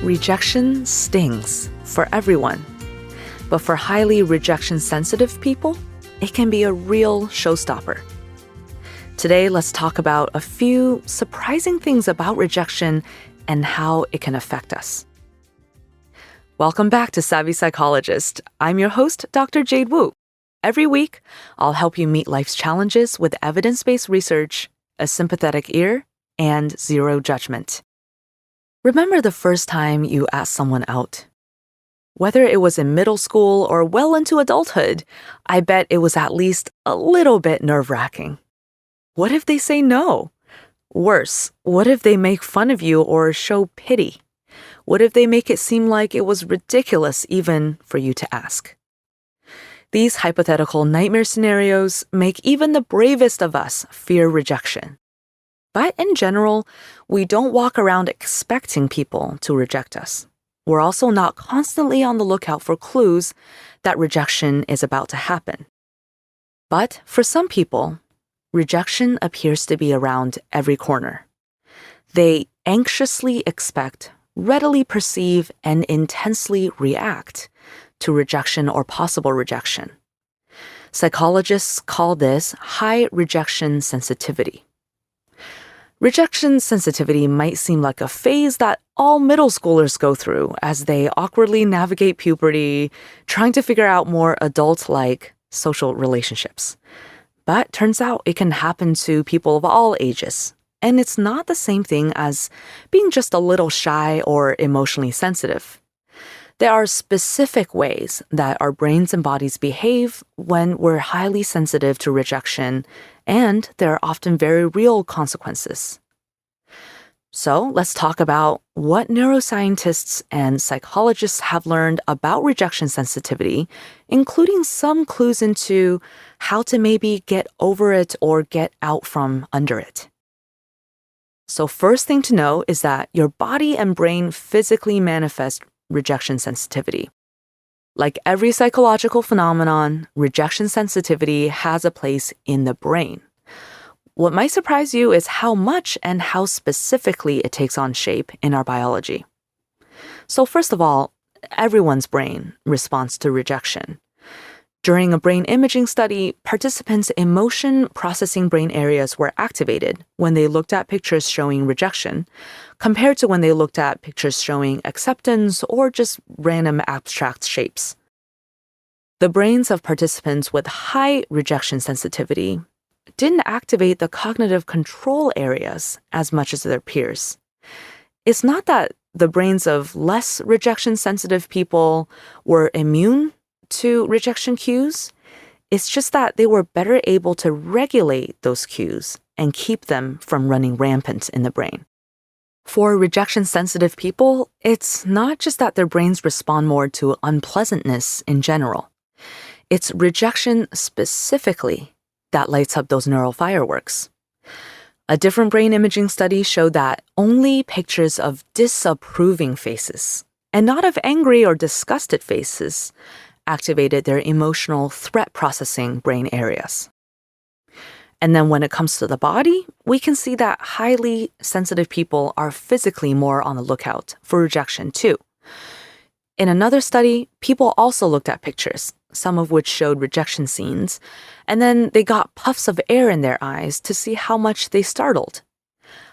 Rejection stings for everyone. But for highly rejection-sensitive people, it can be a real showstopper. Today, let's talk about a few surprising things about rejection and how it can affect us. Welcome back to Savvy Psychologist. I'm your host, Dr. Jade Wu. Every week, I'll help you meet life's challenges with evidence-based research, a sympathetic ear, and zero judgment. Remember the first time you asked someone out? Whether it was in middle school or well into adulthood, I bet it was at least a little bit nerve-wracking. What if they say no? Worse, what if they make fun of you or show pity? What if they make it seem like it was ridiculous even for you to ask? These hypothetical nightmare scenarios make even the bravest of us fear rejection. But in general, we don't walk around expecting people to reject us. We're also not constantly on the lookout for clues that rejection is about to happen. But for some people, rejection appears to be around every corner. They anxiously expect, readily perceive, and intensely react to rejection or possible rejection. Psychologists call this high rejection sensitivity. Rejection sensitivity might seem like a phase that all middle schoolers go through as they awkwardly navigate puberty, trying to figure out more adult-like social relationships. But turns out it can happen to people of all ages, and it's not the same thing as being just a little shy or emotionally sensitive. There are specific ways that our brains and bodies behave when we're highly sensitive to rejection, and there are often very real consequences. So let's talk about what neuroscientists and psychologists have learned about rejection sensitivity, including some clues into how to maybe get over it or get out from under it. So first thing to know is that your body and brain physically manifest rejection sensitivity. Like every psychological phenomenon, rejection sensitivity has a place in the brain. What might surprise you is how much and how specifically it takes on shape in our biology. So first of all, everyone's brain responds to rejection. During a brain imaging study, participants' emotion processing brain areas were activated when they looked at pictures showing rejection, compared to when they looked at pictures showing acceptance or just random abstract shapes. The brains of participants with high rejection sensitivity didn't activate the cognitive control areas as much as their peers. It's not that the brains of less rejection-sensitive people were immune to rejection cues. It's just that they were better able to regulate those cues and keep them from running rampant in the brain. For rejection-sensitive people, it's not just that their brains respond more to unpleasantness in general. It's rejection specifically that lights up those neural fireworks. A different brain imaging study showed that only pictures of disapproving faces, and not of angry or disgusted faces, activated their emotional threat processing brain areas. And then when it comes to the body, we can see that highly sensitive people are physically more on the lookout for rejection too. In another study, people also looked at pictures, some of which showed rejection scenes, and then they got puffs of air in their eyes to see how much they startled.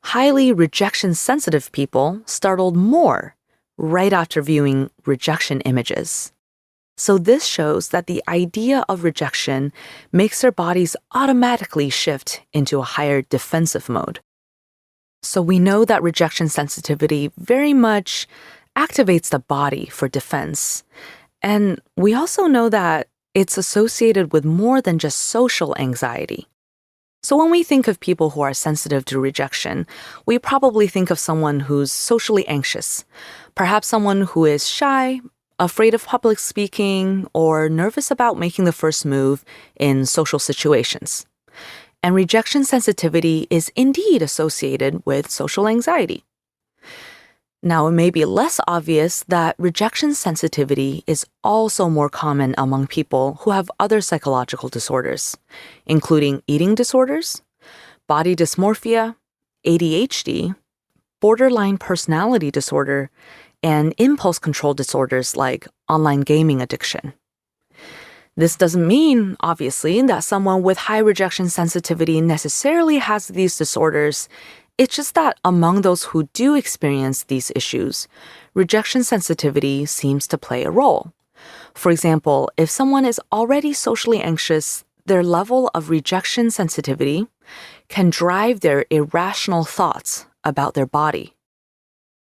Highly rejection-sensitive people startled more right after viewing rejection images. So this shows that the idea of rejection makes their bodies automatically shift into a higher defensive mode. So we know that rejection sensitivity very much activates the body for defense. And we also know that it's associated with more than just social anxiety. So when we think of people who are sensitive to rejection, we probably think of someone who's socially anxious, perhaps someone who is shy, afraid of public speaking, or nervous about making the first move in social situations. And rejection sensitivity is indeed associated with social anxiety. Now, it may be less obvious that rejection sensitivity is also more common among people who have other psychological disorders, including eating disorders, body dysmorphia, ADHD, borderline personality disorder, and impulse control disorders like online gaming addiction. This doesn't mean, obviously, that someone with high rejection sensitivity necessarily has these disorders. It's just that among those who do experience these issues, rejection sensitivity seems to play a role. For example, if someone is already socially anxious, their level of rejection sensitivity can drive their irrational thoughts about their body.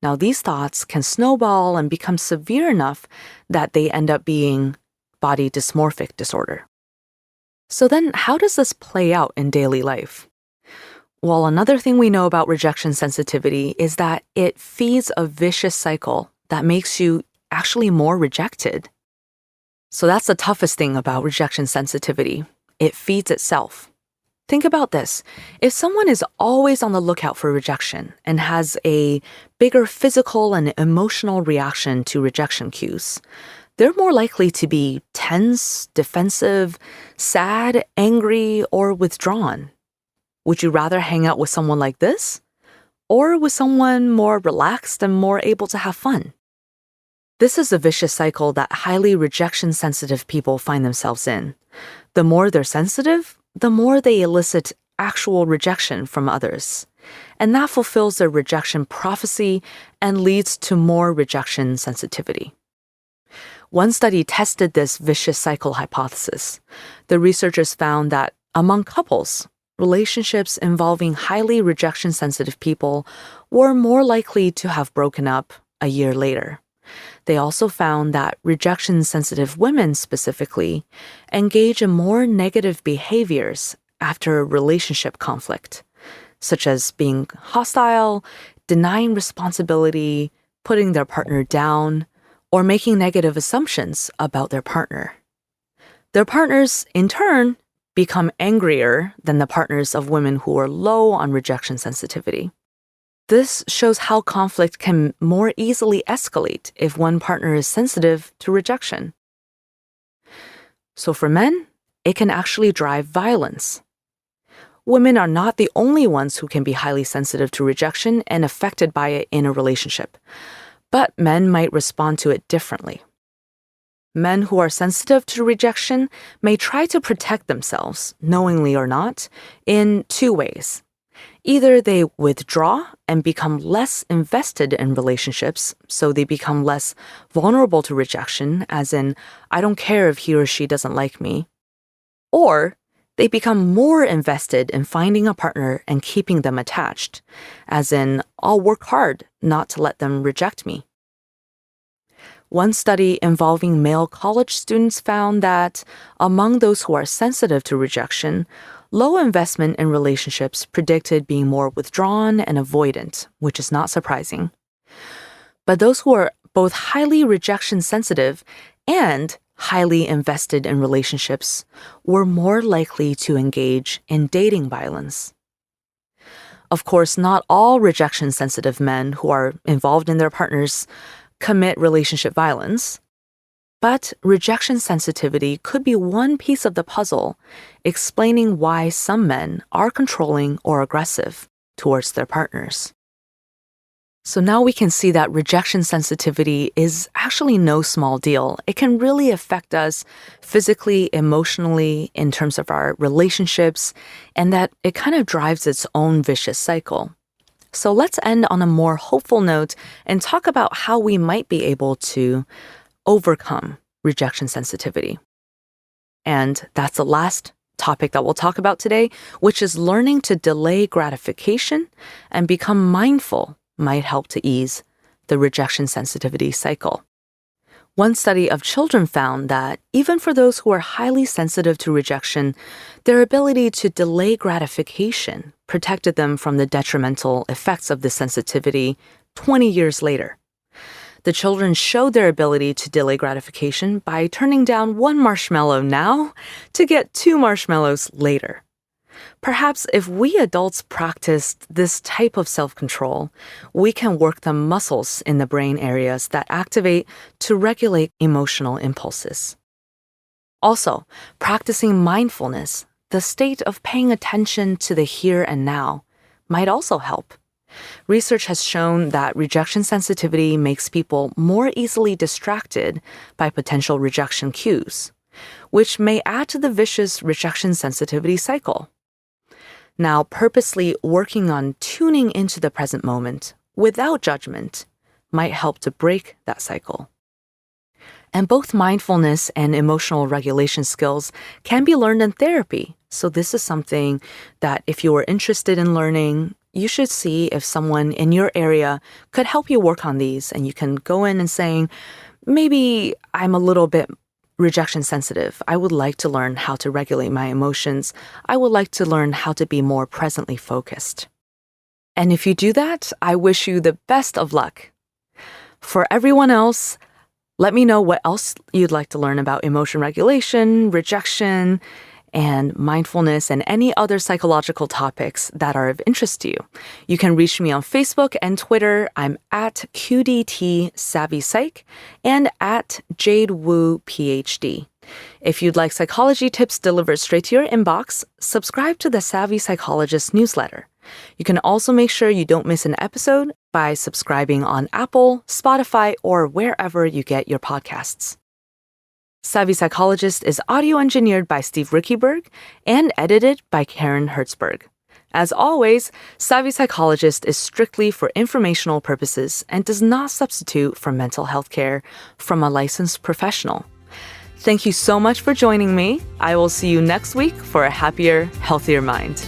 Now, these thoughts can snowball and become severe enough that they end up being body dysmorphic disorder. So then, how does this play out in daily life? Well, another thing we know about rejection sensitivity is that it feeds a vicious cycle that makes you actually more rejected. So that's the toughest thing about rejection sensitivity. It feeds itself. Think about this. If someone is always on the lookout for rejection and has a bigger physical and emotional reaction to rejection cues, they're more likely to be tense, defensive, sad, angry, or withdrawn. Would you rather hang out with someone like this? Or with someone more relaxed and more able to have fun? This is a vicious cycle that highly rejection-sensitive people find themselves in. The more they're sensitive, the more they elicit actual rejection from others. And that fulfills their rejection prophecy and leads to more rejection sensitivity. One study tested this vicious cycle hypothesis. The researchers found that among couples, relationships involving highly rejection-sensitive people were more likely to have broken up a year later. They also found that rejection-sensitive women specifically engage in more negative behaviors after a relationship conflict, such as being hostile, denying responsibility, putting their partner down, or making negative assumptions about their partner. Their partners, in turn, become angrier than the partners of women who are low on rejection sensitivity. This shows how conflict can more easily escalate if one partner is sensitive to rejection. So for men, it can actually drive violence. Women are not the only ones who can be highly sensitive to rejection and affected by it in a relationship, but men might respond to it differently. Men who are sensitive to rejection may try to protect themselves, knowingly or not, in two ways. Either they withdraw and become less invested in relationships, so they become less vulnerable to rejection, as in, I don't care if he or she doesn't like me. Or they become more invested in finding a partner and keeping them attached, as in, I'll work hard not to let them reject me. One study involving male college students found that among those who are sensitive to rejection, low investment in relationships predicted being more withdrawn and avoidant, which is not surprising. But those who are both highly rejection sensitive and highly invested in relationships were more likely to engage in dating violence. Of course, not all rejection sensitive men who are involved in their partners commit relationship violence. But rejection sensitivity could be one piece of the puzzle explaining why some men are controlling or aggressive towards their partners. So now we can see that rejection sensitivity is actually no small deal. It can really affect us physically, emotionally, in terms of our relationships, and that it kind of drives its own vicious cycle. So let's end on a more hopeful note and talk about how we might be able to overcome rejection sensitivity. And that's the last topic that we'll talk about today, which is learning to delay gratification and become mindful might help to ease the rejection sensitivity cycle. One study of children found that even for those who are highly sensitive to rejection, their ability to delay gratification protected them from the detrimental effects of this sensitivity 20 years later. The children showed their ability to delay gratification by turning down one marshmallow now to get 2 marshmallows later. Perhaps if we adults practiced this type of self-control, we can work the muscles in the brain areas that activate to regulate emotional impulses. Also, practicing mindfulness, the state of paying attention to the here and now, might also help. Research has shown that rejection sensitivity makes people more easily distracted by potential rejection cues, which may add to the vicious rejection sensitivity cycle. Now, purposely working on tuning into the present moment without judgment might help to break that cycle. And both mindfulness and emotional regulation skills can be learned in therapy. So this is something that if you are interested in learning, you should see if someone in your area could help you work on these. And you can go in and saying, maybe I'm a little bit rejection sensitive. I would like to learn how to regulate my emotions. I would like to learn how to be more presently focused. And if you do that, I wish you the best of luck. For everyone else, let me know what else you'd like to learn about emotion regulation, rejection, and mindfulness, and any other psychological topics that are of interest to you. You can reach me on Facebook and Twitter. I'm at QDT Savvy Psych and at Jade Wu PhD. If you'd like psychology tips delivered straight to your inbox, subscribe to the Savvy Psychologist newsletter. You can also make sure you don't miss an episode by subscribing on Apple, Spotify, or wherever you get your podcasts. Savvy Psychologist is audio engineered by Steve Rickyberg and edited by Karen Hertzberg. As always, Savvy Psychologist is strictly for informational purposes and does not substitute for mental health care from a licensed professional. Thank you so much for joining me. I will see you next week for a happier, healthier mind.